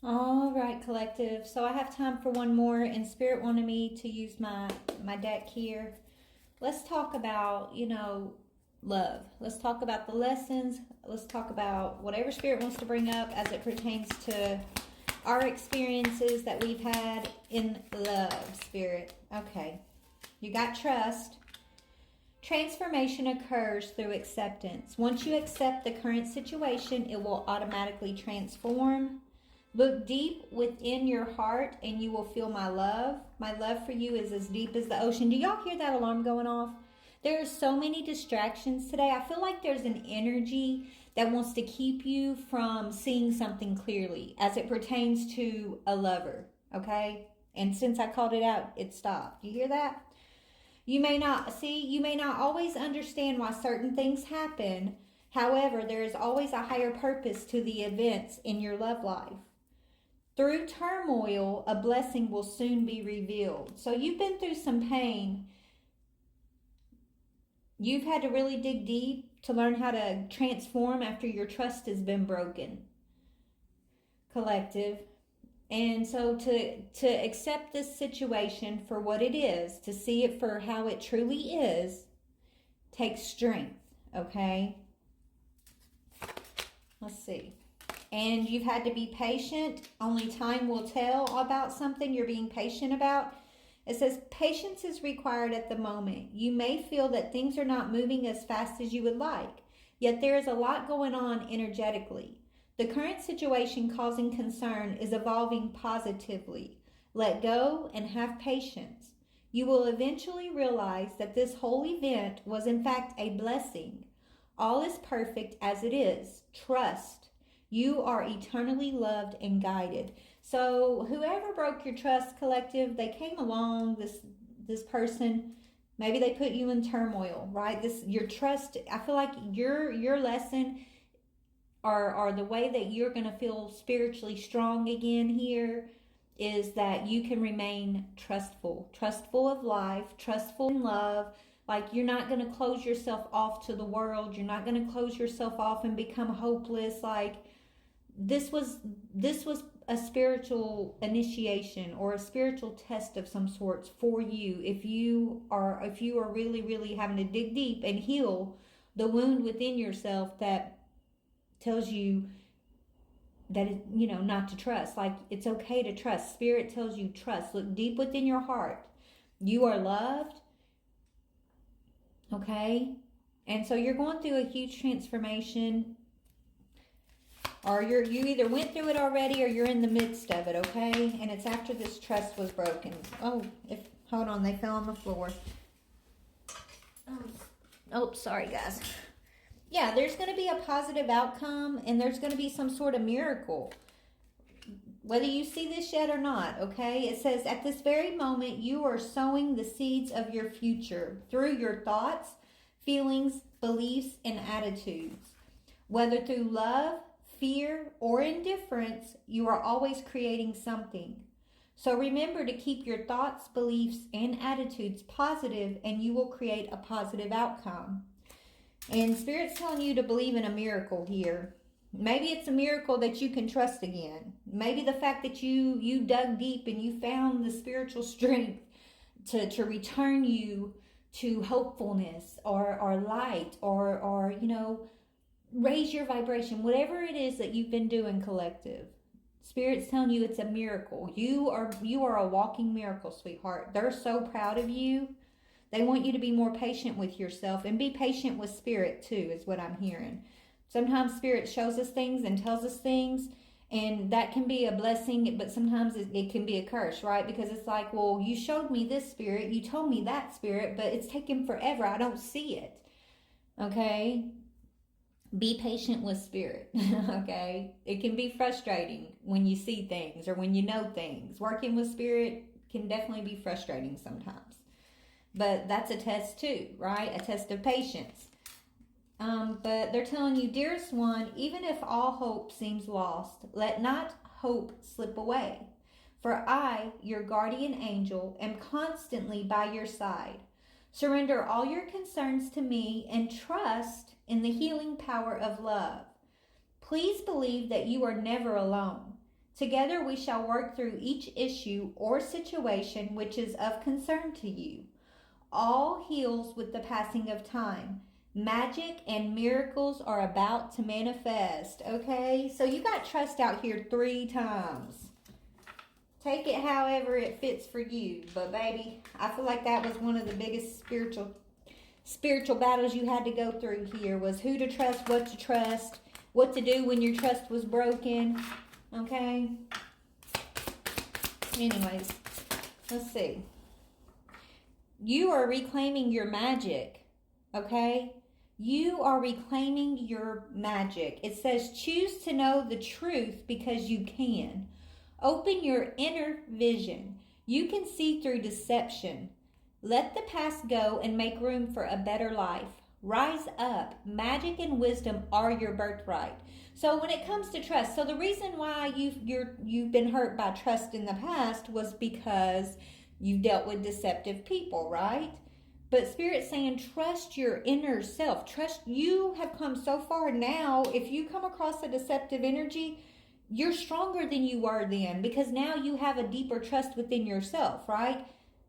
All right, collective. So I have time for one more, and Spirit wanted me to use my deck here. Let's talk about, love. Let's talk about the lessons. Let's talk about whatever Spirit wants to bring up as it pertains to our experiences that we've had in love, Spirit. Okay. You got trust. Transformation occurs through acceptance. Once you accept the current situation, it will automatically transform. Look deep within your heart and you will feel my love. My love for you is as deep as the ocean. Do y'all hear that alarm going off? There are so many distractions today. I feel like there's an energy that wants to keep you from seeing something clearly as it pertains to a lover, okay? And since I called it out, it stopped. You hear that? You may not always understand why certain things happen. However, there is always a higher purpose to the events in your love life. Through turmoil, a blessing will soon be revealed. So you've been through some pain. You've had to really dig deep to learn how to transform after your trust has been broken. Collective. And so to accept this situation for what it is, to see it for how it truly is, takes strength, okay? Let's see. And you've had to be patient. Only time will tell about something you're being patient about. It says patience is required at the moment. You may feel that things are not moving as fast as you would like, yet there is a lot going on energetically. The current situation causing concern is evolving positively. Let go and have patience. You will eventually realize that this whole event was in fact a blessing. All is perfect as it is. Trust. You are eternally loved and guided. So whoever broke your trust, collective, they came along, this person, maybe they put you in turmoil, right? Your trust, I feel like your lesson or the way that you're going to feel spiritually strong again here is that you can remain trustful of life, trustful in love. Like you're not going to close yourself off to the world. You're not going to close yourself off and become hopeless. Like this was a spiritual initiation or a spiritual test of some sorts for you. If you are really having to dig deep and heal the wound within yourself that tells you that not to trust. Like it's okay to trust. Spirit tells you trust. Look deep within your heart. You are loved. Okay? And so you're going through a huge transformation, or you either went through it already or you're in the midst of it, okay? And it's after this trust was broken. Hold on, they fell on the floor. Sorry guys. Yeah, there's going to be a positive outcome and there's going to be some sort of miracle. Whether you see this yet or not, okay? It says, at this very moment, you are sowing the seeds of your future through your thoughts, feelings, beliefs, and attitudes. Whether through love, fear, or indifference, you are always creating something. So remember to keep your thoughts, beliefs, and attitudes positive, and you will create a positive outcome. And Spirit's telling you to believe in a miracle here. Maybe it's a miracle that you can trust again. Maybe the fact that you dug deep and you found the spiritual strength to return you to hopefulness or light or raise your vibration. Whatever it is that you've been doing, collective. Spirit's telling you it's a miracle. You are a walking miracle, sweetheart. They're so proud of you. They want you to be more patient with yourself and be patient with Spirit too, is what I'm hearing. Sometimes Spirit shows us things and tells us things, and that can be a blessing, but sometimes it can be a curse, right? Because it's like, well, you showed me this, Spirit, you told me that, Spirit, but it's taken forever. I don't see it. Okay? Be patient with Spirit. Okay? It can be frustrating when you see things or when you know things. Working with Spirit can definitely be frustrating sometimes. But that's a test too, right? A test of patience. But they're telling you, dearest one, even if all hope seems lost, let not hope slip away. For I, your guardian angel, am constantly by your side. Surrender all your concerns to me and trust in the healing power of love. Please believe that you are never alone. Together we shall work through each issue or situation which is of concern to you. All heals with the passing of time. Magic and miracles are about to manifest. Okay, so you got trust out here 3 times. Take it however it fits for you. But baby, I feel like that was one of the biggest spiritual battles you had to go through here, was who to trust, what to do when your trust was broken. Okay? Anyways, let's see. You are reclaiming your magic. Okay? You are reclaiming your magic. It says, choose to know the truth because you can. Open your inner vision. You can see through deception. Let the past go and make room for a better life. Rise up. Magic and wisdom are your birthright. So when it comes to trust, so the reason why you've been hurt by trust in the past was because you dealt with deceptive people, right? But Spirit's saying, trust your inner self. Trust, you have come so far now. If you come across a deceptive energy, you're stronger than you were then, because now you have a deeper trust within yourself, right?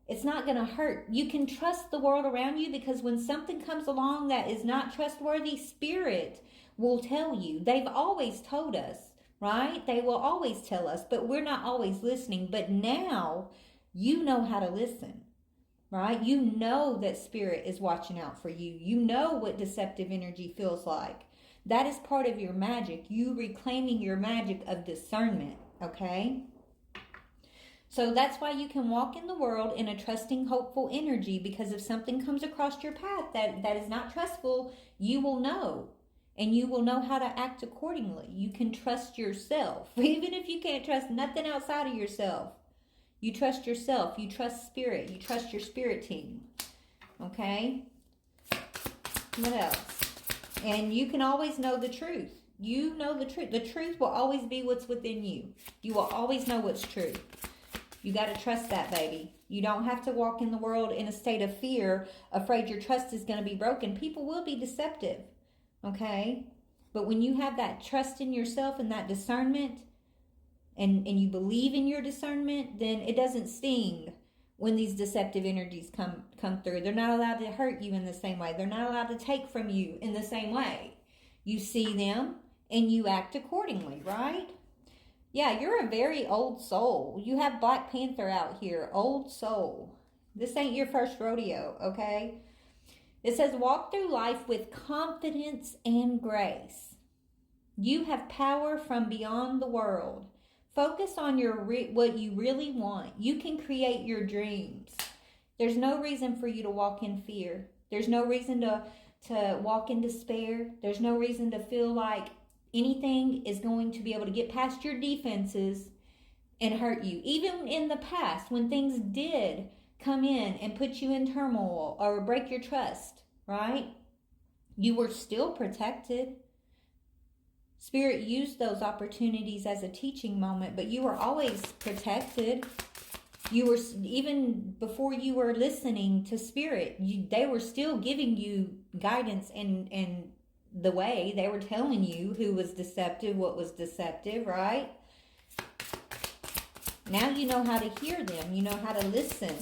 It's not going to hurt. You can trust the world around you, because when something comes along that is not trustworthy, Spirit will tell you. They've always told us, right? They will always tell us, but we're not always listening. But now you know how to listen, right? You know that Spirit is watching out for you. You know what deceptive energy feels like. That is part of your magic. You reclaiming your magic of discernment, okay? So that's why you can walk in the world in a trusting, hopeful energy, because if something comes across your path that is not trustful, you will know. And you will know how to act accordingly. You can trust yourself. Even if you can't trust nothing outside of yourself. You trust yourself. You trust Spirit. You trust your spirit team. Okay? What else? And you can always know the truth. You know the truth. The truth will always be what's within you. You will always know what's true. You got to trust that, baby. You don't have to walk in the world in a state of fear, afraid your trust is going to be broken. People will be deceptive, okay? But when you have that trust in yourself and that discernment, and you believe in your discernment, then it doesn't sting when these deceptive energies come through. They're not allowed to hurt you in the same way. They're not allowed to take from you in the same way. You see them and you act accordingly, right? Yeah, you're a very old soul. You have Black Panther out here, old soul. This ain't your first rodeo, okay? It says, walk through life with confidence and grace. You have power from beyond the world. Focus on what you really want. You can create your dreams. There's no reason for you to walk in fear. There's no reason to walk in despair. There's no reason to feel like anything is going to be able to get past your defenses and hurt you. Even in the past, when things did come in and put you in turmoil or break your trust, right? You were still protected. Spirit used those opportunities as a teaching moment, but you were always protected. You were, even before you were listening to Spirit, they were still giving you guidance and the way. They were telling you who was deceptive, what was deceptive, right? Now you know how to hear them. You know how to listen.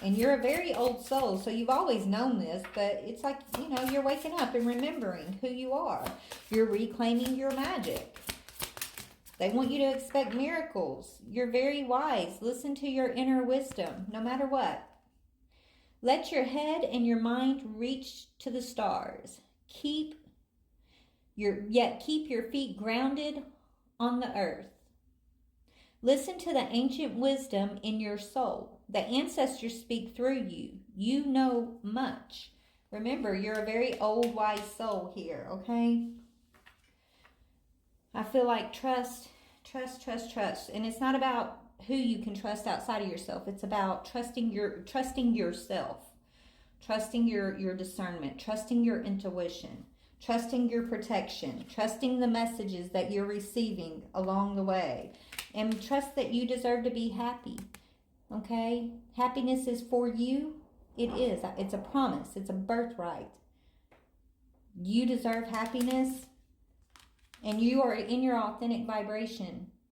And you're a very old soul, so you've always known this, but it's like, you're waking up and remembering who you are. You're reclaiming your magic. They want you to expect miracles. You're very wise. Listen to your inner wisdom, no matter what. Let your head and your mind reach to the stars. Keep your feet grounded on the earth. Listen to the ancient wisdom in your soul. The ancestors speak through you. You know much. Remember, you're a very old, wise soul here, okay? I feel like trust. And it's not about who you can trust outside of yourself. It's about trusting yourself. Trusting your discernment. Trusting your intuition. Trusting your protection. Trusting the messages that you're receiving along the way. And trust that you deserve to be happy. Okay? Happiness is for you. It is. It's a promise. It's a birthright. You deserve happiness. And you are in your authentic vibration.